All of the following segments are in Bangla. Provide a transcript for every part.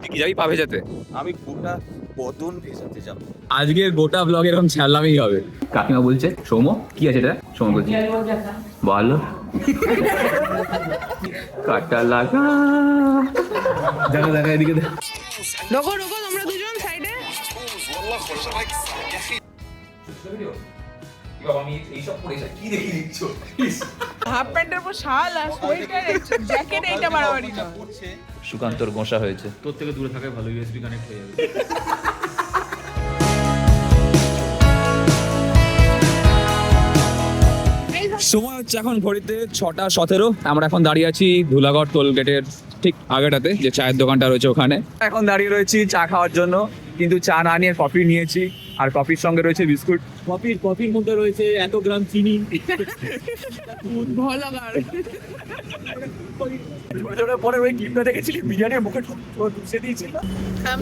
তুই কি যাবি পা ভেজাতে? আমি গোটা বদন ভেজাতে যাবো। আজকের গোটা ব্লগ এরকম ছাড়লামই হবে। কাকিমা বলছে সৌম কি আছে এটা? সৌম বলছে ভালো কাটা লাগা। দেখা দেখা এদিকে রোগো রোগো তোমরা দুজন সাইডে। হাফ প্যান্টের উপর শাল আর সোয়েটার জ্যাকেট এইটা বাড়াবাড়ি না। সুকান্তর গোসা হয়েছে। তোর থেকে দূরে থাকাই ভালো, ইউএসবি কানেক্ট হয়ে যাবে। সময় হচ্ছে এখন ঘড়িতে 6:17। আমরা এখন দাঁড়িয়ে আছি ধুলাগড় টোল গেটের ঠিক আগেটাতে, যে চায়ের দোকানটা রয়েছে ওখানে। এখন দাঁড়িয়ে রয়েছি চা খাওয়ার জন্য, কিন্তু চা না নিয়ে কফি নিয়েছি, আর কফির সঙ্গে রয়েছে বিস্কুট। কফির মধ্যে রয়েছে এত গ্রাম চিনি। ভালো লাগার পরে ওই ক্লিপটা দেখেছিলি বিরিয়ানির মুখে ঢুকছে দিয়েছিল।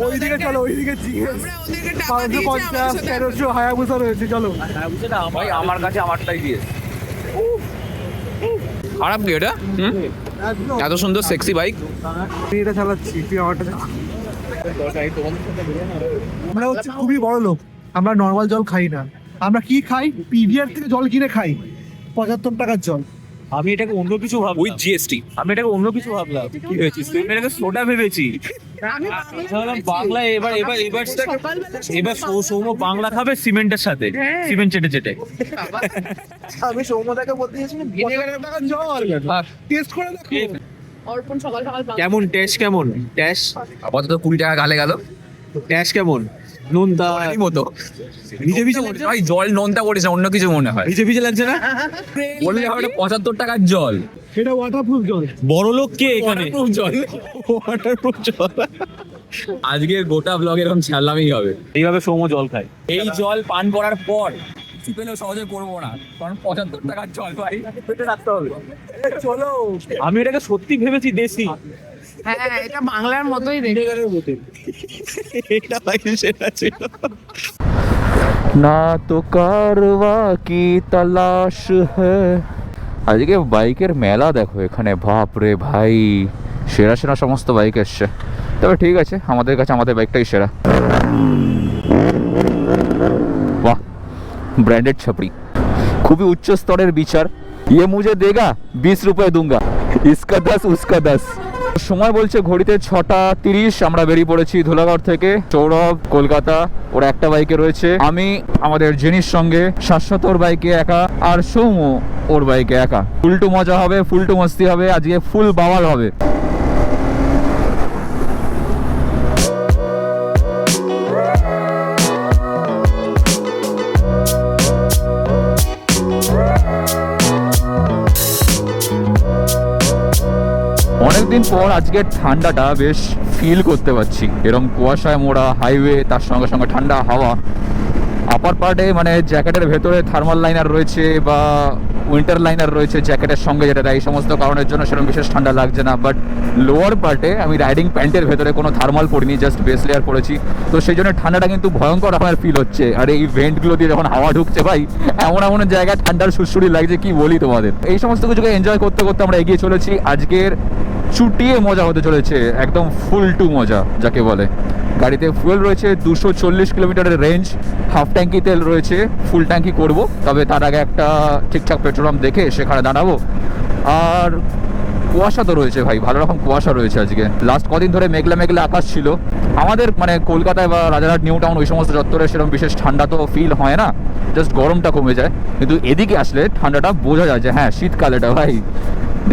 ওইদিকে চলো, ওইদিকে আমরা ওদেরকে টাকা দিয়েছি আমাদের সাথে 500 হায়াবুসা রয়েছে, চলো। ভাই আমার কাছে আমারটাই দিয়ে খারাপ কি এটা? এত সুন্দর সেক্সি বাইক এটা চালাচ্ছি, তুই আমারটা। আমরা হচ্ছে খুবই বড় লোক, আমরা নর্মাল জল খাই না। আমরা কি খাই? পিভিআর থেকে জল কিনে খাই, 75 টাকার জল। আমি এটাকে অন্য কিছু ভাবলাম। With GST. আমি এটাকে অন্য কিছু ভাবলাম। কি হয়েছিস তুই? আমি এটাকে সোডা ভেবেছি। আমি বাংলা এবার সৌম বাংলা খাবে সিমেন্টের সাথে, হ্যাঁ। সিমেন্ট চেটে চেটে। আমি সৌম্যদাকে বলতে চাইছিলাম 75 টাকার জল টেস্ট করে দেখো। অর্পণ সকাল সকাল কেমন টেস্ট? কেমন টেস্ট? আপাতত 20 টাকা গালে গেল। টেস্ট কেমন? নুনটা মতো ভিজে ভিজে ভাই, জল নোনতা করিস না, অন্য কিছু মনে হয়। ভিজে ভিজে লাগছে না? বললে হবে এটা 75 টাকার জল। সেটা ওয়াটারপ্রুফ জল। বড় লোক কে এখানে? জল ওয়াটারপ্রুফ জল। আজকের গোটা ব্লগ এরকম ছাড়লামই হবে। এইভাবে সৌম জল খায়। এই জল পান করার পর কিছু পেলেও সহজে করবো না, কারণ 75 টাকার জল ভাই পেটে রাখতে হবে। চলো, আমি এটাকে সত্যি ভেবেছি দেশি। হ্যাঁ, এটা বাংলার মতোই দেখে। এটা ভাই সেটা ছিল না তো কারওয়া কি তালাশ হ্যায়। আজকে বাইকের মেলা দেখো এখানে, বাপ রে ভাই, সেরা সেরা সমস্ত বাইক এসছে। তবে ঠিক আছে, আমাদের কাছে আমাদের বাইকটাই সেরা। বাহ, ব্র্যান্ডেড ছাপড়ি, খুবই উচ্চ স্তরের বিচার। ইয়ে মুঝে দেগা 20 রুপয়ে দুঙ্গা, ইসকা 10 উসকা 10। সময় বলছে ঘড়িতে 6:30। আমরা বেরিয়ে পড়েছি ধুলাগড় থেকে। সৌরভ কলকাতা, ওরা একটা বাইকে রয়েছে, আমি আমাদের জেনির সঙ্গে, শাশ্বত ওর বাইকে একা, আর সৌম ওর বাইকে একা। ফুলটু মজা হবে, ফুলটু মস্তি হবে, আজকে ফুল বাওয়াল হবে। অনেকদিন পর আজকে ঠান্ডাটা বেশ ফিল করতে পারছি। এরকম কুয়াশায় মোড়া হাইওয়ে, তার সঙ্গে সঙ্গে ঠান্ডা হাওয়া। আপার পার্টে মানে জ্যাকেটের ভেতরে থার্মাল লাইনার রয়েছে বা উইন্টার লাইনার রয়েছে জ্যাকেটের সঙ্গে, যেটা এই সমস্ত কারণের জন্য সেরকম বিশেষ ঠান্ডা লাগছে না। বাট লোয়ার পার্টে আমি রাইডিং প্যান্টের ভেতরে কোনো থার্মাল পরিনি, জাস্ট বেস লেয়ার পরেছি, তো সেই জন্য ঠান্ডাটা কিন্তু ভয়ঙ্কর আমার ফিল হচ্ছে। আর এই ভেন্টগুলো দিয়ে যখন হাওয়া ঢুকছে ভাই, এমন এমন জায়গায় ঠান্ডার সুড়সুড়ি লাগছে, কি বলি তোমাদের। এই সমস্ত কিছুকে এনজয় করতে করতে আমরা এগিয়ে চলেছি। আজকের চুটিয়ে মজা হতে চলেছে, একদম ফুল টু মজা যাকে বলে। গাড়িতে ফুয়েল রয়েছে 240 কিলোমিটারের রেঞ্জ, হাফ ট্যাঙ্কি তেল রয়েছে, ফুল ট্যাঙ্কি করব। তবে তার আগে একটা ঠিকঠাক পেট্রোল পাম্প দেখে সেখানে দাঁড়াবো। আর কুয়াশা তো রয়েছে ভাই, ভালো রকম কুয়াশা রয়েছে আজকে। লাস্ট কদিন ধরে মেঘলা মেঘলা আকাশ ছিল। আমাদের মানে কলকাতায় বা রাজারহাট নিউ টাউন ওই সমস্ত চত্বরে সেরকম বিশেষ ঠান্ডা তো ফিল হয় না, জাস্ট গরমটা কমে যায়। কিন্তু এদিকে আসলে ঠান্ডাটা বোঝা যায় যে হ্যাঁ শীতকাল এটা ভাই।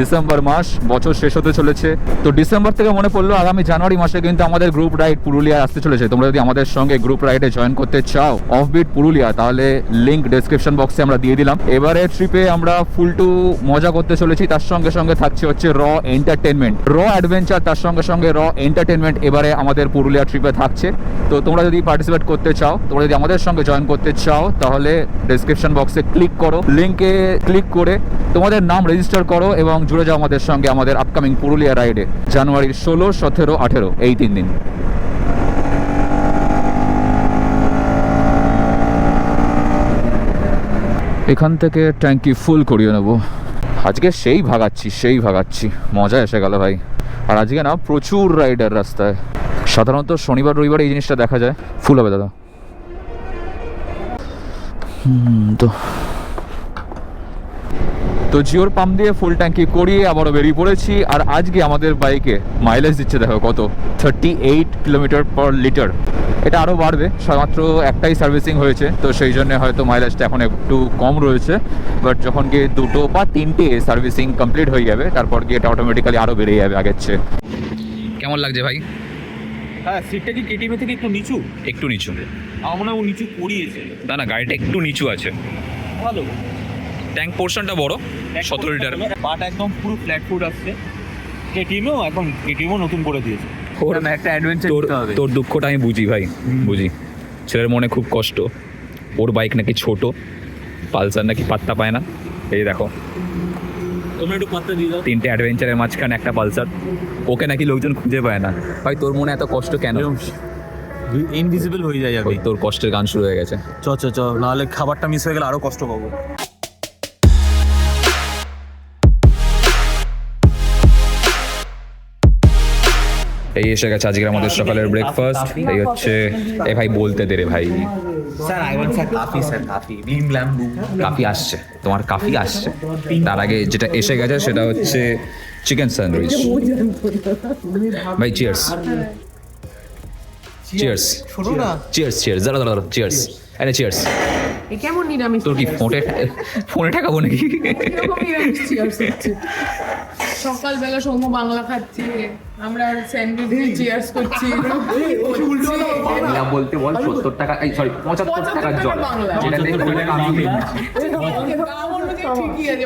ডিসেম্বর মাস, বছর শেষ হতে চলেছে। তো ডিসেম্বর থেকে মনে পড়লো আগামী জানুয়ারি মাসে কিন্তু আমাদের গ্রুপ রাইড পুরুলিয়া আসতে চলেছে। তোমরা যদি আমাদের সঙ্গে গ্রুপ রাইডে জয়েন করতে চাও অফবিট পুরুলিয়া, তাহলে লিঙ্ক ডেসক্রিপশন বক্সে আমরা দিয়ে দিলাম। এবারে ট্রিপে আমরা ফুল টু মজা করতে চলেছি, তার সঙ্গে সঙ্গে থাকছে হচ্ছে র এন্টারটেনমেন্ট, র অ্যাডভেঞ্চার, তার সঙ্গে সঙ্গে র এন্টারটেনমেন্ট এবারে আমাদের পুরুলিয়া ট্রিপে থাকছে। তো তোমরা যদি পার্টিসিপেট করতে চাও, তোমরা যদি আমাদের সঙ্গে জয়েন করতে চাও, তাহলে ডেসক্রিপশন বক্সে ক্লিক করো, লিঙ্কে ক্লিক করে তোমাদের নাম রেজিস্টার করো এবং জুড়ে যাও আমাদের সঙ্গে আমাদের আপকামিং পুরুলিয়া রাইডে জানুয়ারির 16, 17, 18 এই 3 দিন। এখান থেকে ট্যাঙ্কি ফুল করিয়ে নেবো। আজকে সেই ভাগাচ্ছি মজা এসে গেল ভাই। আর আজকে না প্রচুর রাইডার রাস্তায়। সাধারণত শনিবার রবিবার এই জিনিসটা দেখা যায়। ফুল হবে দাদা। তো জিওর পাম্প দিয়ে ফুল ট্যাঙ্কি করিয়ে আবারও বেরিয়ে পড়েছি। আর আজকে আমাদের বাইকে মাইলেজ দিচ্ছে দেখো কত, 38 কিলোমিটার পার লিটার। এটা আরও বাড়বে, শুধুমাত্র একটাই সার্ভিসিং হয়েছে, তো সেই জন্য হয়তো মাইলেজটা এখন একটু কম রয়েছে। বাট যখন গিয়ে 2 বা 3টে সার্ভিসিং কমপ্লিট হয়ে যাবে, তারপর গিয়ে এটা অটোমেটিক্যালি আরও বেড়ে যাবে আগের চেয়ে। কেমন লাগছে ভাই? হ্যাঁ, সিটটা কি কেটিএমে থেকে একটু নিচু? একটু নিচু। আমার মনে হয় ও নিচু করিয়েছে। না গাড়িটা একটু নিচু আছে। ভালো। ট্যাঙ্ক পোর্শনটা বড়, 17 লিটার। পাট একদম পুরো ফ্ল্যাট ফুড আসছে। কেটিএমও নতুন করে দিয়েছে। ওর একটা অ্যাডভেঞ্চার করতে হবে। তোর দুঃখটা আমি বুঝি ভাই, বুঝি। ছেলের মনে খুব কষ্ট, ওর বাইক নাকি ছোট, পালসার নাকি পাত্তা পায় না। এই দেখো, তোমরা একটু পাত্তা দিয়ে দাও। 3টে অ্যাডভেঞ্চারের মাঝখানে একটা পালসার, ওকে নাকি লোকজন খুঁজে পায় না। ভাই তোর মনে এত কষ্ট কেন? ইনভিজিবল হয়ে যায় যাবে। ওই তোর কষ্টের গান শুরু হয়ে গেছে। চ নাহলে খাবারটা মিস হয়ে গেলে আরো কষ্ট পাবো। এই এসে গেছে আজকের আমাদের সকালের ব্রেকফাস্ট। এই হচ্ছে, এ ভাই বলতে দে রে ভাই। স্যার আই ওয়ান্ট স্যার কাফি বিম ল্যাম্বু। কাফি আসছে, তোমার কাফি আসছে। তার আগে যেটা এসে গেছে সেটা হচ্ছে চিকেন স্যান্ডউইচ। ভাই চিয়ার্স, চিয়ার্স, শোনো না, চিয়ার্স, চিয়ার্স, দাঁড়া দাঁড়া চিয়ার্স, আরে চিয়ার্স। এ কেমন নিরামিষ? তোর কি ফোনে ঠাকাবো নাকি? এরকম নিরামিষ cheers হচ্ছে। সকালবেলা সৌম্য বাংলা খাচ্ছি, আমরা স্যান্ডউইচ দিয়ে চিয়ার্স করছি। বাংলা বলতে বল 70 টাকা, এই সরি 75 টাকার জল, যেটা দেখে মনে কামি নেই।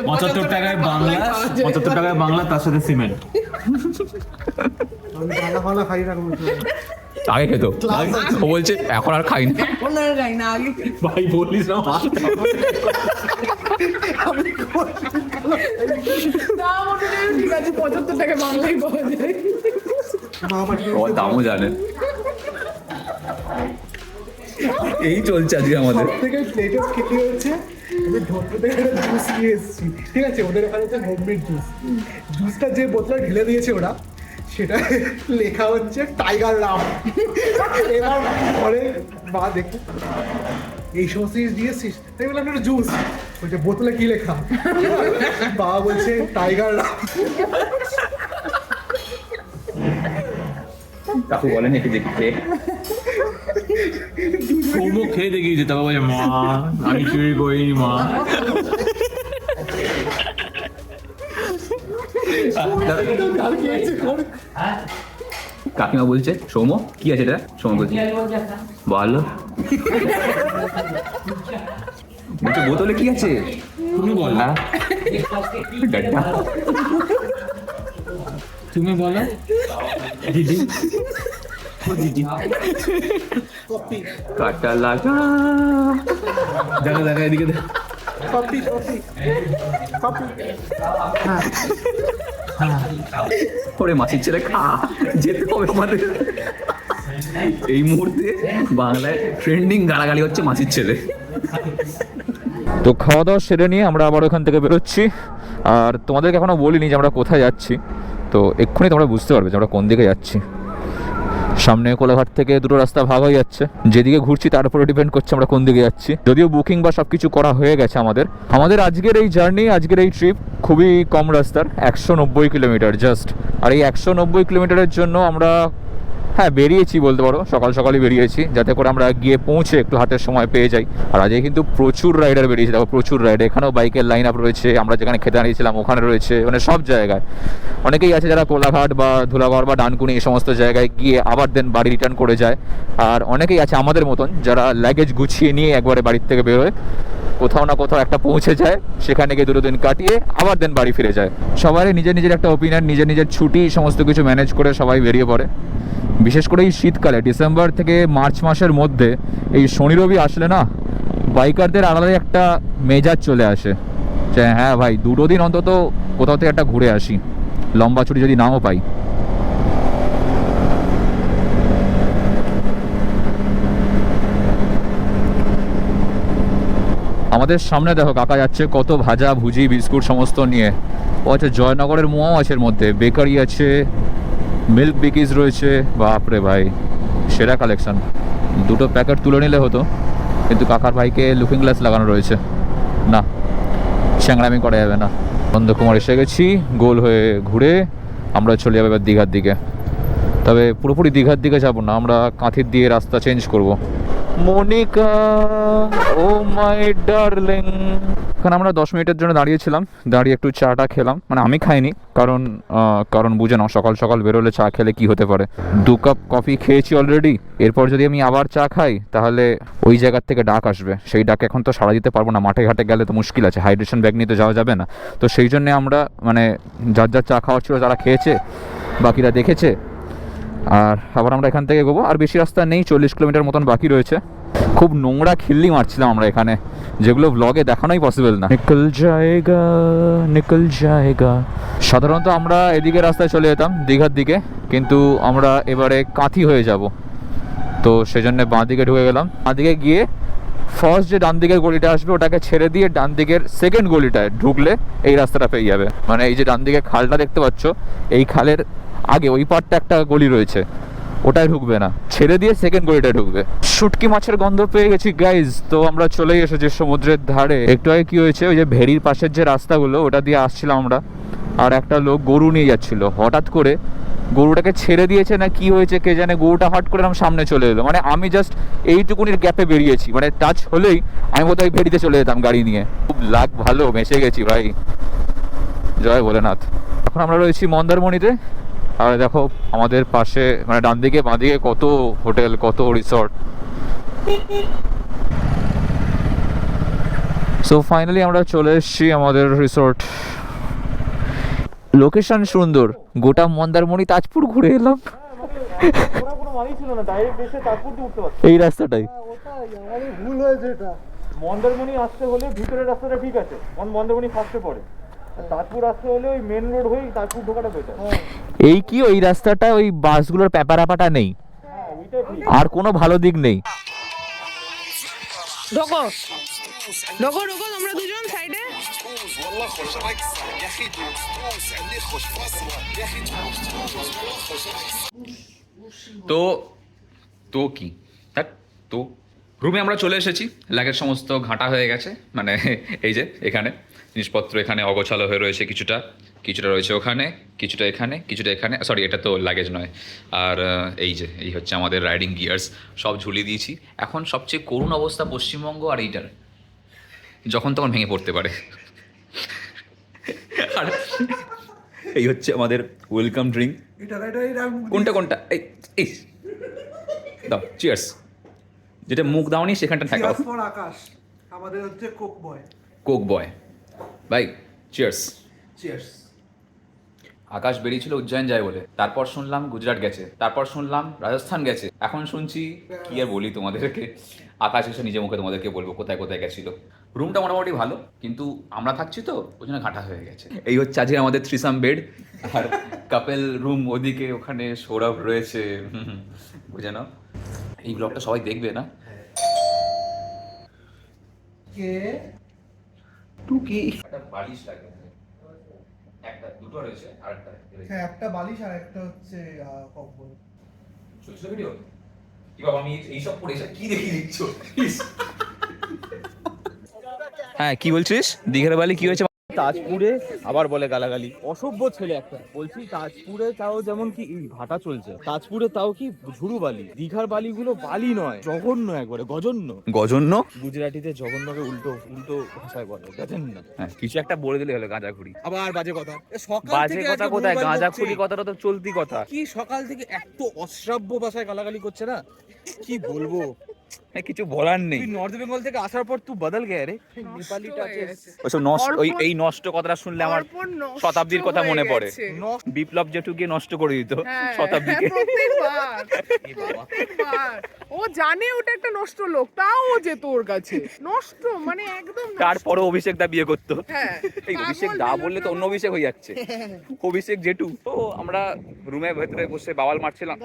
75 টাকায় বাংলা, 75 টাকায় বাংলা, তার সাথে সিমেন্ট। আমি বাংলা খাই না কোনো। আগে খেতো, ও বলছে এখন আর খাই না। এখন আর খাই না, আগে ভাই বলিস না। তা মনে হয় ঠিক আছে, 75 টাকা বাংলাই পাওয়া যায়। ও দামও জানে। এই চলছে আজকে আমাদের। থেকে লেটেস্ট খেতে হচ্ছে, আমি ধরতে থেকে একটা জুস নিয়ে এসেছি। ঠিক আছে, ওদের ওখানে হচ্ছে হোমমেড জুস। জুসটা যে বোতলে ঢেলে দিয়েছে ওরা, সেটা লেখা হচ্ছে টাইগার রাম। এবার পরে বা দেখে এই সমস্ত জিনিস দিয়েছিস, তাই বললাম একটা জুস, বলছে বোতলে কি লেখা? বাবা বলছে টাইগার রাম। কাকু বলেন একটু দেখতে। সৌম্য খেয়ে দেখিয়েছে, তারপর বলছে মা আমি চুরি করিনি মা। কাকিমা বলছে সৌম্য কি আছে এটা? সৌম্য বলছে বল, বলছে বোতলে কি আছে? তুমি বল। হ্যাঁ ডাড্ডা। তুমি বলো দিদি। ও দিদি কাটা লাগা। দেখা দেখা এদিকে দেখ। Copy copy copy. ওরে মাসির ছেলে খা, যেতে হবে আমাদের। এই মুহূর্তে বাংলায় ট্রেন্ডিং গালাগালি হচ্ছে মাসির ছেলে। তো খাওয়া দাওয়া সেরে নিয়ে আমরা আবার ওখান থেকে বেরোচ্ছি। আর তোমাদেরকে এখনো বলিনি যে আমরা কোথায় যাচ্ছি, তো এক্ষুনি তোমরা বুঝতে পারবে যে আমরা কোন দিকে যাচ্ছি। সামনে কোলাঘাট থেকে দুটো রাস্তা ভাগ হয়ে যাচ্ছে, যেদিকে ঘুরছি তার উপরে ডিপেন্ড করছে আমরা কোন দিকে যাচ্ছি। যদিও বুকিং বা সব কিছু করা হয়ে গেছে আমাদের আজকের এই জার্নি, আজকের এই ট্রিপ খুবই কম রাস্তার, 190 কিলোমিটার জাস্ট। আর এই 190 কিলোমিটারের জন্য আমরা বেরিয়েছি বলতে পারো, সকালই বেরিয়েছি, যাতে করে আমরা গিয়ে পৌঁছে একটু হাতের সময় পেয়ে যাই। আর আজকে কিন্তু প্রচুর রাইডার বেরিয়েছে, দেখো প্রচুর রাইডার। এখানেও বাইকের লাইন আপ রয়েছে, আমরা যেখানে খেতে আনিয়েছিলাম ওখানে রয়েছে, মানে সব জায়গায়। অনেকেই আছে যারা কোলাঘাট বা ধুলাগড় বা ডানকুনি এই সমস্ত জায়গায় গিয়ে আবার দেন বাড়ি রিটার্ন করে যায়। আর অনেকেই আছে আমাদের মতন যারা লাগেজ গুছিয়ে নিয়ে একবারে বাড়ির থেকে বেরোয়, কোথাও না কোথাও একটা পৌঁছে যায়, সেখানে গিয়ে 2 দিন কাটিয়ে আবার দেন বাড়ি ফিরে যায়। সবারই নিজের একটা ওপিনিয়ন, নিজের ছুটি সমস্ত কিছু ম্যানেজ করে সবাই বেরিয়ে পড়ে। বিশেষ করে এই শীতকালে ডিসেম্বর থেকে মার্চ মাসের মধ্যে এই শনি রবি আসলে না, বাইকারদের আলাদাই একটা মেজাজ চলে আসে যে হ্যাঁ ভাই 2 দিন অন্তত কোথাও থেকে একটা ঘুরে আসি, লম্বা ছুটি যদি নাও পাই। আমাদের সামনে দেখো কাকা যাচ্ছে কত ভাজা ভুজি বিস্কুট সমস্ত নিয়ে। ও আছে জয়নগরের মোয়াও আছে, এর মধ্যে বেকারি আছে, মিল্ক বিকিজ রয়েছে, বাপরে ভাই সেরা কালেকশন। দুটো প্যাকেট তুলে নিলে হতো, কিন্তু কাকার ভাইকে লুকিং গ্লাস লাগানো রয়েছে, না চ্যাংড়ামি করা যাবে না। নন্দকুমার এসে গেছি, গোল হয়ে ঘুরে আমরা চলে যাবো এবার দীঘার দিকে। তবে পুরোপুরি দীঘার দিকে যাব না, আমরা কাঁথির দিয়ে রাস্তা চেঞ্জ করব। মনিকা ও মাই ডার্লিং, এখানে আমরা 10 মিনিটের জন্য দাঁড়িয়েছিলাম, দাঁড়িয়ে একটু চাটা খেলাম, মানে আমি খাইনি, কারণ বুঝে নাও সকাল সকাল বেরোলে চা খেলে কি হতে পারে। 2 কাপ কফি খেয়েছি অলরেডি, এরপর যদি আমি আবার চা খাই তাহলে ওই জায়গার থেকে ডাক আসবে, সেই ডাকে এখন তো সাড়া দিতে পারবো না, মাঠে ঘাটে গেলে তো মুশকিল আছে, হাইড্রেশন ব্যাগ নিয়ে তো যাওয়া যাবে না। তো সেই জন্যে আমরা মানে যার যার চা খাওয়ার ছিল তারা খেয়েছে, বাকিরা দেখেছে, আর আবার আমরা এখান থেকে এগোবো। আর বেশি রাস্তা নেই, 40 কিলোমিটার মতন বাকি রয়েছে। খুব নোংরা খিল্লি মারছিলাম আমরা এখানে, যেগুলো ব্লগে দেখানোই পসিবল না। নিকল জায়গা। সাধারণত আমরা এদিকে রাস্তায় চলে যেতাম দীঘার দিকে, কিন্তু আমরা এবারে কাঁথি হয়ে যাব, তো সেজন্য বাঁ দিকে ঢুকে গেলাম। বাঁ দিকে গিয়ে ফার্স্ট যে ডান দিকের গলিটা আসবে ওটাকে ছেড়ে দিয়ে ডান দিকের সেকেন্ড গলিটায় ঢুকলে এই রাস্তাটা পেয়ে যাবে। মানে এই যে ডান দিকে খালটা দেখতে পাচ্ছ, এই খালের আগে ওই পারটা একটা গলি রয়েছে, ওটাই ঢুকবে না, ছেড়ে দিয়ে সেকেন্ড গলিটায় ঢুকবে। শুটকি মাছের গন্ধ পেয়ে গেছি গাইজ, তো আমরা চলেই এসেছি সমুদ্রের ধারে। একটু আগে কি হয়েছে, ওই যে ভেরির পাশের যে রাস্তাগুলো ওটা দিয়ে আসছিলাম আমরা, আর একটা লোক গরু নিয়ে যাচ্ছিল, হঠাৎ করে গরুটাকে ছেড়ে দিয়েছে না কি হয়েছে কে জানে, গরুটা হট করে আমার সামনে চলে এলো। মানে আমি জাস্ট এইটুকুনির গ্যাপে বেরিয়েছি, মানে টাচ হলেই আমি বোধহয় ভেরিতে চলে যেতাম গাড়ি নিয়ে। খুব লাগ ভালো, বেঁচে গেছি ভাই, জয় ভোলেনাথ। এখন আমরা রয়েছি মন্দারমণিতে, আর দেখো আমাদের পাশে মানে ডান দিকে বাঁ দিকে কত হোটেল, কত রিসর্ট। সো ফাইনালি আমরা চলে এসেছি আমাদের রিসর্ট। লোকেশন সুন্দর, গোটা মন্দারমণি তাজপুর ঘুরে এলাম এই রাস্তাটাই। ভুল হয়েছে এটা। মন্দারমণি আসতে হলে ভিতরের রাস্তাটা ঠিক আছে, মন্দারমণি ফার্স্টে পড়ে, তাজপুর আসতে হলে ওই মেন রোড হয়ে তাজপুর ঢোকাটা বেটার। এই কি ওই রাস্তাটা ওই বাসগুলোর প্যাপারাপাটা নেই, আর কোনো ভালো দিক নেই। ঢোকো ঢোকো ঢোকো তোমরা দুজন সাইডে। তো তো কি তো রুমে আমরা চলে এসেছি, লাগেজ সমস্ত ঘাঁটা হয়ে গেছে, মানে এই যে এখানে জিনিসপত্র এখানে অগোছালো হয়ে রয়েছে, কিছুটা রয়েছে ওখানে, কিছুটা এখানে, কিছুটা এখানে, সরি এটা তো লাগেজ নয়। আর এই হচ্ছে আমাদের রাইডিং গিয়ার্স, সব ঝুলিয়ে দিয়েছি। এখন সবচেয়ে করুণ অবস্থা পশ্চিমবঙ্গ আর এইটার, যখন তখন ভেঙে পড়তে পারে। আর এই হচ্ছে আমাদের ওয়েলকাম ড্রিঙ্ক। কোনটা এই দাও, চিয়ার্স। যেটা মুখ দাওনি সেখানটা ঠেকাও। আকাশ আমাদের হচ্ছে কোক বয় ভাই, চিয়ার্স। চিয়ার্স। আকাশ বেরিয়েছিল উজ্জয়ন যায় বলে, তারপর শুনলাম গুজরাট গেছে, তারপর শুনলাম রাজস্থান গেছে, এখন শুনছি কি আর বলি তোমাদেরকে, আকাশ এসে নিজে মুখে তোমাদেরকে বলবো কোথায় কোথায় গেছিল। রুমটা মোটামুটি ভালো, কিন্তু আমরা থাকছি তো ওই জন্য ঘাটা হয়ে গেছে। এই হচ্ছে আজকে আমাদের থ্রিসাম বেড, আর কাপেল রুম ওদিকে, ওখানে সৌরভ রয়েছে, বুঝে নাও। এই ব্লগটা সবাই দেখবে না? কে টুকি একটা বালিশ লাগে, একটা দুটো রয়েছে, আরেকটা হ্যাঁ, একটা বালিশ আর একটা হচ্ছে কম্বল। চলছে ভিডিও কি বাবা, আমি এইসব পড়ে এসব কি দেখিয়ে দিচ্ছ? হ্যাঁ কি বলছিস, দীঘার বালি কি হয়েছে? তাজপুরে আবার বলে গালাগালি, অসভ্য ছেলে একটা। বলছি তাজপুরে তাও যেমন কি ভাটা চলছে, তাজপুরে তাও কি ঝুড়ু বালি, দীঘার বালিগুলো বালি নয়, জঘন্য, একবারে গজন্য। গজন্য গুজরাটিতে জঘন্যকে উল্টো উল্টো ভাষায় বলে, দেখেন না? হ্যাঁ, কিছু একটা বলে দিলে হলো, গাঁজাখুরি। আবার বাজে কথা, সকাল বাজে থেকে কথা একটা কোথায়, ভুলভাল গাঁজাখুরি বকছে। কথাটা তো চলতি কথা। কি সকাল থেকে এত অশ্রাব্য ভাষায় গালাগালি করছে না, কি বলবো। কিছু বলার নেই। তুই নর্থ বেঙ্গল থেকে আসার পর তুই বদল গে রে, নেপালিটা আছে। ওইসব নষ্ট, এই নষ্ট কথাটা শুনলে আমার শতাব্দীর কথা মনে পড়ে। বিপ্লব জেঠু গিয়ে নষ্ট করে দিত শতাব্দীকে। ও জানে ওটা একটা নষ্ট লোক, তাও যেত ওর কাছে, নষ্ট মানে একদম। তারপরে অভিষেক দা বিয়ে করতো। হ্যাঁ, এই অভিষেক দা বললে তো অন্য অভিষেক হয়ে যাচ্ছে, অভিষেক জেঠু। তো আমরা রুমের ভেতরে বসে বাওয়াল মারছিলাম,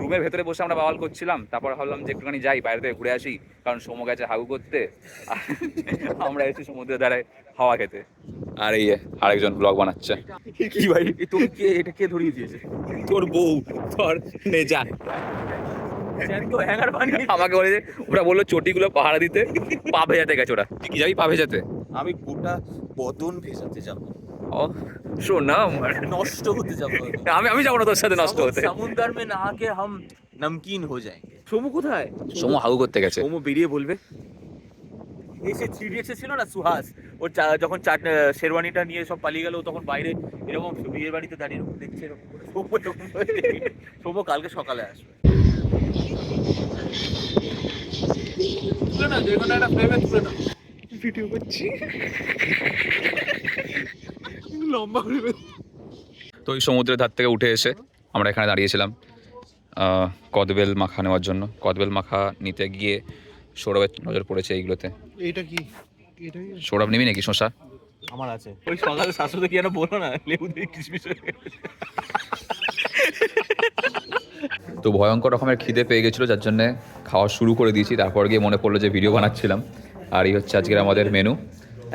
রুমের ভেতরে বসে আমরা বাওয়াল করছিলাম। তারপর ভাবলাম যে একটুখানি যাই বাইরে থেকে ঘুরে আসি, কারণ সময় গেছে হাগু করতে। আমরা এসেছি সমুদ্রের ধারে হাওয়া খেতে। আর এই আরেকজন ব্লগ বানাচ্ছে। কি ভাই তোকে কে এটা কে ধরিয়ে দিয়েছে? তোর বউ তোর নে যা। তো হ্যাঙ্গার বানিয়ে আমাকে বলে যে ওরা বললো চটিগুলো পাহারা দিতে, পা ভেজাতে গেছে ওরা। তুই কি যাবি পা ভেজাতে? আমি গোটা বদন ভেজাতে যাবো, ও শোন না, নষ্ট হতে যাবো। আমি যাবো না তোর সাথে নষ্ট হতে। সমুদ্র মে নহা কে হাম নমকিন হো যায়েঙ্গে। সোমু কোথায়? সোমু হাগু করতে গেছে। সোমু বেরিয়ে বলবে এসে 3DX ছিল না সুহাস, ওর যখন শেরওয়ানিটা নিয়ে সব পালিয়ে গেল, তখন বাইরে এরকম বিয়ের বাড়িতে দাঁড়িয়ে এরকম দেখছে এরকম করে। সোমু কালকে সকালে আসবে। তুলে না, যে কোনো একটা ফ্রেমে তুলে না। ভিডিও করছি লম্বা করে। তো ওই সমুদ্রের ধার থেকে উঠে এসে আমরা এখানে দাঁড়িয়েছিলাম কদবেল মাখা নেওয়ার জন্য। কদবেল মাখা নিতে গিয়ে সৌরভের নজর পড়েছে এইগুলোতে। এইটা কি? এটাই সৌরভ নিবি নাকি শশা? আমার আছে। ওই সকালে শাশুড়ি কি যেন বলো না, লেবু দিয়ে কিশমিশ। তো ভয়ঙ্কর রকমের খিদে পেয়ে গেছিলো, যার জন্য খাওয়া শুরু করে দিয়েছি। তারপর গিয়ে মনে পড়লো যে ভিডিও বানাচ্ছিলাম। আর এই হচ্ছে আজকের আমাদের মেনু।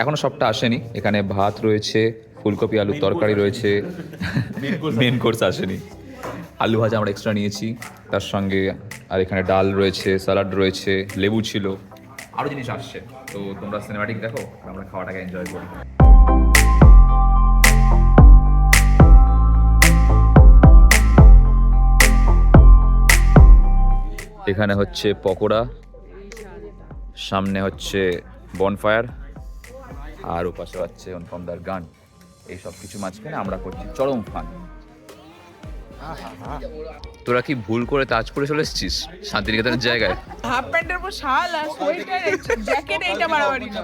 এখনও সবটা আসেনি। এখানে ভাত রয়েছে, ফুলকপি আলুর তরকারি রয়েছে, মেন কোর্স আসেনি। আলু ভাজা আমরা এক্সট্রা নিয়েছি, তার সঙ্গে আর এখানে ডাল রয়েছে, স্যালাড রয়েছে, লেবু ছিল, আরও জিনিস আসছে। তো তোমরা সিনেমাটিক দেখো, আর আমরা খাওয়াটাকে এনজয় করি। এখানে হচ্ছে পকোড়া, সামনে হচ্ছে বনফায়ার, আর ওপাশে হচ্ছে অনুপমদার গান। এই সব কিছু মাঝখানে আমরা করছি চরম ফান। তোরা কি ভুল করে তাজপুরে চলে এসেছিস শান্তিনিকেতনের জায়গায়? হাফ প্যান্টের উপর শাল আর সোয়েটার জ্যাকেট, এইটা বাড়াবাড়ি না।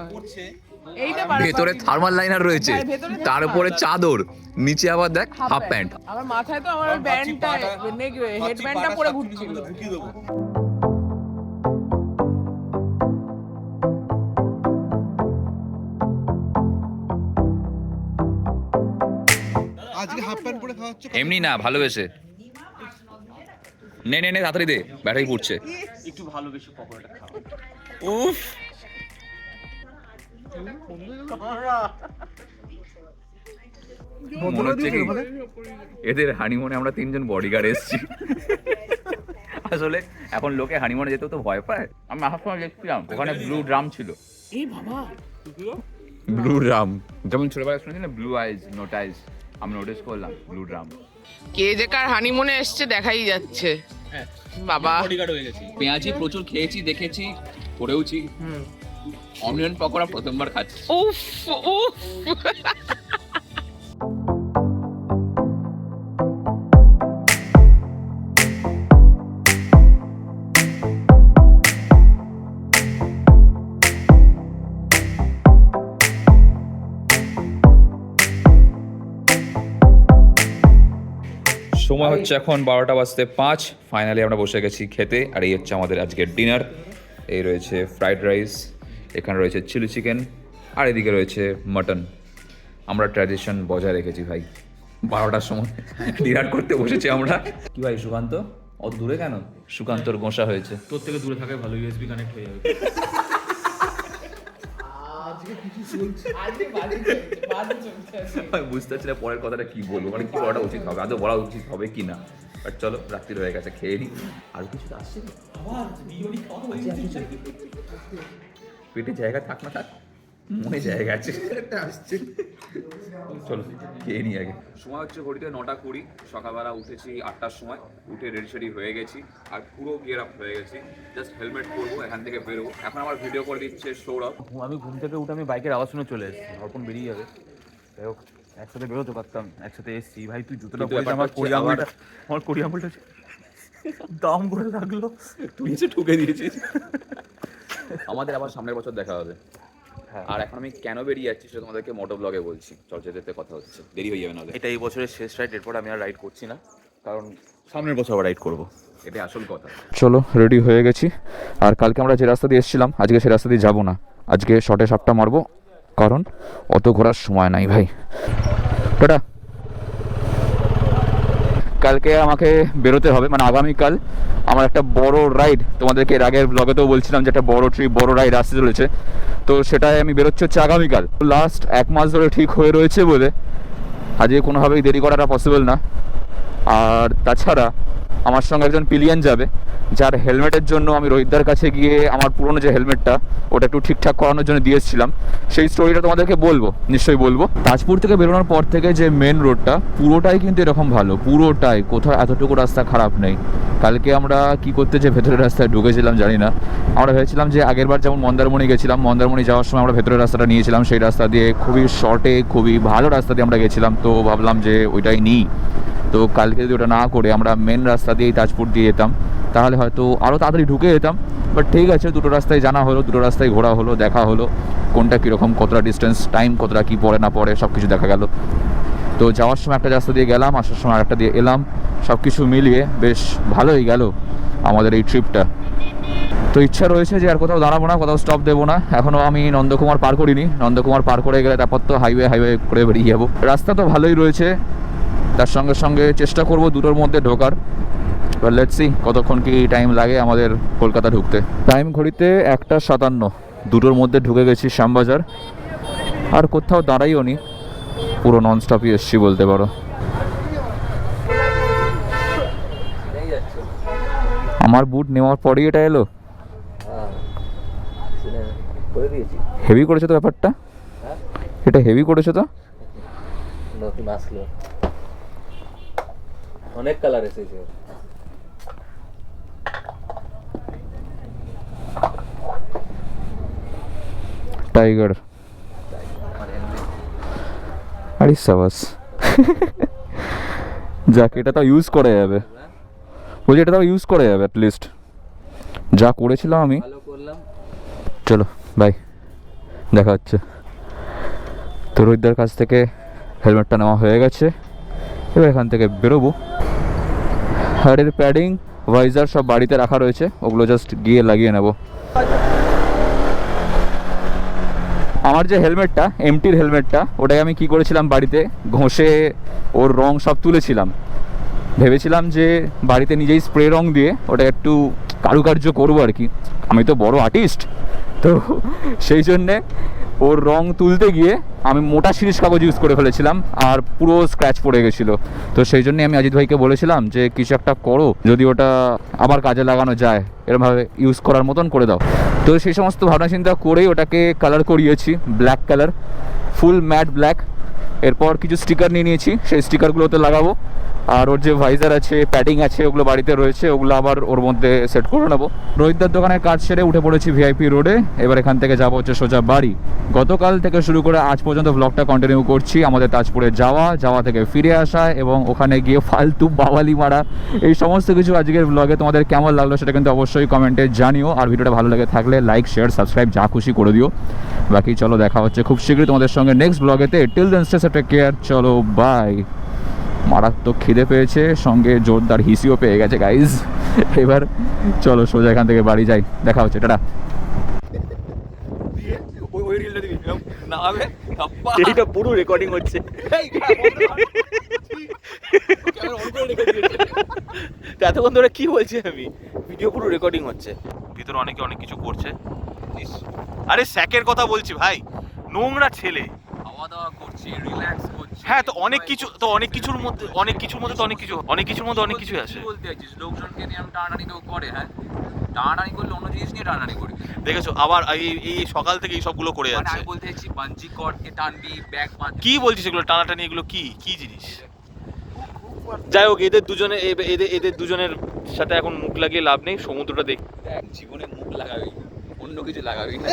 এইটা বাড়াবাড়ি। ভেতরে থার্মাল লাইনার রয়েছে, হ্যাঁ, ভেতরে তার উপরে চাদর, নিচে আবার দেখ হাফ প্যান্ট। আমার মাথায় তো আমার ব্যান্ডটা হেড ব্যান্ডটা পরে ঘুরছিল। আজকে হাফ প্যান্ট পরে খাওয়া হচ্ছে। এমনি না, ভালোবেসে। নে নে নে, তাড়াতাড়ি দে, ব্যাটারি পুড়ছে। একটু ভালোবেসে পকোড়াটা খাও। উফ, মনে হচ্ছে কি এদের হানিমুনে আমরা তিনজন বডিগার্ড এসেছি। আসলে এখন লোকে হানিমুনে যেতেও তো ভয় পায়। আমি আসার সময় দেখছিলাম ওখানে ব্লু ড্রাম ছিল। এই বাবা, ব্লু ড্রাম, যেমন ছোটবেলায় শুনেছি না ব্লু আইজ নোট আইজ, আমি নোটিস করলাম ব্লু ড্রাম। কে যে কার হানিমুনে এসছে দেখাই যাচ্ছে। বাবা, বডিগার্ড হয়ে গেছি। পেঁয়াজি প্রচুর খেয়েছি, দেখেছি, করেওছি। অনিয়ন পকোড়া প্রথমবার খাচ্ছি। উফ উফ। সময় হচ্ছে এখন 12:05। ফাইনালি আমরা বসে গেছি খেতে। আর এই হচ্ছে আমাদের আজকের ডিনার। এই রয়েছে ফ্রাইড রাইস, এখানে রয়েছে চিলি চিকেন, আর এদিকে রয়েছে মাটন। আমরা ট্র্যাডিশন বজায় রেখেছি ভাই। 12টার সময় ডিনার করতে বসেছি আমরা। কি ভাই সুকান্ত, অত দূরে কেন? সুকান্তর গোসা হয়েছে। তোর থেকে দূরে থাকাই ভালো, ইউএসবি কানেক্ট হয়ে যাবে। আমি বুঝতে পারছি না পরের কথাটা কি বলবো, মানে কি বলাটা উচিত হবে, আদৌ বলা উচিত হবে কি না। বাট চলো, রাত্রি হয়ে গেছে, খেয়ে নিই। আর কিছু তো আসছে না, পেটে জায়গা থাক না থাক, মনে জায়গা আছে, আসছে। চলো খেয়ে নিই আগে। সময় হচ্ছে ঘড়িতে 9:20। সকালবেলা উঠেছি 8টার সময়, উঠে রেডি শেডি হয়ে গেছি, আর পুরো গিয়ার আপ হয়ে গেছি। জাস্ট হেলমেট পরবো, এখান থেকে বেরোবো। এখন আমার ভিডিও করে দিচ্ছে সৌরভ। আমি ঘুম থেকে উঠে আমি বাইকের আওয়াজ শুনে চলে এসেছি, অর্পণ বেরিয়ে যাবে। যাই হোক, একসাথে বেরোতে পারতাম, একসাথে এসেছি। ভাই তুই জুতোটা কিন্তু পরে ব্যাপারটা আমার হচ্ছে কোড়ি আঙুলটা, আমার কোড়ি আঙুলটা দাম করে লাগলো। তুই এসে ঠুকে দিয়েছিস। আমাদের আবার সামনের বছর দেখা হবে। আর এখন আমি কেন বেরিয়ে যাচ্ছি সেটা তোমাদেরকে মোটো ব্লগে বলছি। চল, যেতে যেতে কথা হচ্ছে, দেরি হয়ে যাবে নাহলে। এটা এই বছরের শেষ রাইড, এরপর আমি আর রাইড করছি না, কারণ সামনের বছর আবার রাইড করবো। এটাই আসল কথা। চলো, রেডি হয়ে গেছি। আর কালকে আমরা যে রাস্তা দিয়ে এসেছিলাম, আজকে সে রাস্তা দিয়ে যাবো না। আজকে শর্টে সাপটা মারবো, কারণ অত ঘোরার সময় নাই ভাই। টাটা। কালকে আমাকে বেরোতে হবে, মানে আগামীকাল আমার একটা বড় রাইড, তোমাদেরকে এর আগের ব্লগেতেও বলছিলাম যে একটা বড় ট্রিপ, বড় রাইড আসতে চলেছে। তো সেটাই আমি বেরোচ্ছি হচ্ছে আগামীকাল। লাস্ট 1 মাস ধরে ঠিক হয়ে রয়েছে বলে আজকে কোনোভাবেই দেরি করাটা পসিবল না। আর তাছাড়া আমার সঙ্গে একজন পিলিয়ান যাবে, যার হেলমেটের জন্য আমি রোহিতদার কাছে গিয়ে আমার পুরনো যে হেলমেটটা ওটা একটু ঠিকঠাক করানোর জন্য দিয়ে এসেছিলাম। সেই স্টোরিটা তোমাদেরকে বলবো, নিশ্চয়ই বলবো। তাজপুর থেকে বেরোনোর পর থেকে যে মেন রোডটা পুরোটাই কিন্তু এরকম ভালো, পুরোটাই, কোথাও এতটুকু রাস্তা খারাপ নেই। কালকে আমরা কি করতে যে ভেতরের রাস্তায় ঢুকেছিলাম জানি না। আমরা ভেবেছিলাম যে আগেরবার যেমন মন্দারমণি গেছিলাম, মন্দারমণি যাওয়ার সময় আমরা ভেতরের রাস্তাটা নিয়েছিলাম, সেই রাস্তা দিয়ে খুবই শর্টে খুবই ভালো রাস্তা দিয়ে আমরা গেছিলাম। তো ভাবলাম যে ওইটাই নিই। তো কালকে যদি ওটা না করে আমরা মেন রাস্তা দিয়েই তাজপুর দিয়ে যেতাম তাহলে হয়তো আরও তাড়াতাড়ি ঢুকে যেতাম। বাট ঠিক আছে, দুটো রাস্তায় জানা হলো, দুটো রাস্তায় ঘোরা হলো, দেখা হলো কোনটা কীরকম, কতটা ডিস্টেন্স, টাইম কতটা কী পড়ে না পড়ে সব কিছু দেখা গেল। তো যাওয়ার সময় একটা রাস্তা দিয়ে গেলাম, আসার সময় আরেকটা দিয়ে এলাম, সব কিছু মিলিয়ে বেশ ভালোই গেল আমাদের এই ট্রিপটা। তো ইচ্ছা রয়েছে যে আর কোথাও দাঁড়াবো না, কোথাও স্টপ দেবো না। এখনও আমি নন্দকুমার পার করিনি, নন্দকুমার পার করে গেলে তারপর তো হাইওয়ে করে বেরিয়ে যাবো। রাস্তা তো ভালোই রয়েছে, তার সঙ্গে সঙ্গে চেষ্টা করব দুটোর মধ্যে ঢোকার। এবার লেটস সি কতক্ষণ কি টাইম লাগে আমাদের কলকাতা ঢুকতে। টাইম ঘড়িতে 1:57, দুটোর মধ্যে ঢুকে গেছি শ্যামবাজার। আর কোথাও দাঁড়াইও নি, পুরো ননস্টপই এসছি বলতে পারো। আমার বুট নেওয়ার পরেই এটা এলো, হেভি করেছে তো ব্যাপারটা, এটা হেভি করেছে তো। নতুন আসলো, অনেক কালার এসেছে। টাইগার, আরে সাবাস। যাক, এটা তো ইউজ করা যাবে, বলছি এটা তো ইউজ করা যাবে অ্যাটলিস্ট, যা করেছিলাম আমি। চলো বাই, দেখা হচ্ছে। তো রোহিতদার কাছ থেকে হেলমেটটা নেওয়া হয়ে গেছে, এবার এখান থেকে বেরোবো। হাড়ের প্যাডিং, ভাইজার সব বাড়িতে রাখা রয়েছে, ওগুলো জাস্ট গিয়ে লাগিয়ে নেব। আমার যে হেলমেটটা, এমটির হেলমেটটা, ওটাকে আমি কি করেছিলাম, বাড়িতে ঘষে ওর রং সব তুলেছিলাম। ভেবেছিলাম যে বাড়িতে নিজেই স্প্রে রং দিয়ে ওটা একটু কারুকার্য করবো আর কি। আমি তো বড় আর্টিস্ট, তো সেই জন্যে ওর রং তুলতে গিয়ে আমি মোটা সিরিজ কাগজ ইউজ করে ফেলেছিলাম আর পুরো স্ক্র্যাচ পড়ে গেছিলো। তো সেই জন্যে আমি অজিত ভাইকে বলেছিলাম যে কিছু একটা করো, যদি ওটা আবার কাজে লাগানো যায় এরমভাবে ইউজ করার মতন করে দাও। তো সেই সমস্ত ভাবনা চিন্তা করেই ওটাকে কালার করিয়েছি, ব্ল্যাক কালার, ফুল ম্যাট ব্ল্যাক। এরপর কিছু স্টিকার নিয়ে নিয়েছি, সেই স্টিকারগুলোতে লাগাবো। আর ওর যে ভাইজার আছে, প্যাডিং আছে, ওগুলো বাড়িতে রয়েছে, ওগুলো আবার ওর মধ্যে সেট করে নেবো। রোহিতদার দোকানের কাজ সেরে উঠে পড়েছি ভিআইপি রোডে। এবার এখান থেকে যাবো হচ্ছে সোজা বাড়ি। গতকাল থেকে শুরু করে আজ পর্যন্ত ব্লগটা কন্টিনিউ করছি আমাদের তাজপুরে যাওয়া থেকে ফিরে আসা এবং ওখানে গিয়ে ফালতু বাওয়ালি মারা, এই সমস্ত কিছু আজকের ব্লগে তোমাদের কেমন লাগলো সেটা কিন্তু অবশ্যই কমেন্টে জানিও। আর ভিডিওটা ভালো লাগে থাকলে লাইক, শেয়ার, সাবস্ক্রাইব যা খুশি করে দিও। বাকি চলো দেখা হচ্ছে খুব শীঘ্রই তোমাদের সঙ্গে নেক্সট ব্লগেতে। Till then stay safe, take care, চলো বাই। মারাত্মক খিদে পেয়েছে, সঙ্গে জোরদার হিসিও পেয়ে গেছে গাইজ। এবার চলো সোজা এখান থেকে বাড়ি যাই, দেখা হচ্ছে, টাটা। এইটা পুরো রেকর্ডিং হচ্ছে। এতক্ষণ ধরে কি বলছি আমি, ভিডিও পুরো রেকর্ডিং হচ্ছে, ভিতরে অনেকে অনেক কিছু করছে। আরে স্যাকের কথা বলছি ভাই, নোংরা ছেলে, খাওয়া দাওয়া করছি, রিল্যাক্স করছি। হ্যাঁ তো অনেক কিছুর মধ্যে তো অনেক কিছু আছে। বলতে চাইছিস লোকজনকে নিয়ে আমি টানাটানি কেউ করে? হ্যাঁ, টানাটানি করলে অন্য জিনিস নিয়ে টানাটানি করি। দেখেছো আবার এই সকাল থেকে এই সবগুলো করে যাচ্ছে। আমি বলতে চাইছি বাঞ্জি কর্ডকে টানবি, ব্যাগ বাঁধবি। কি বলছিস এগুলো টানাটানি, এগুলো কি জিনিস? যাই হোক, এদের দুজনের সাথে এখন মুখ লাগিয়ে লাভ নেই। সমুদ্রটা দেখ, জীবনে মুখ লাগাবি, অন্য কিছু লাগাবি না।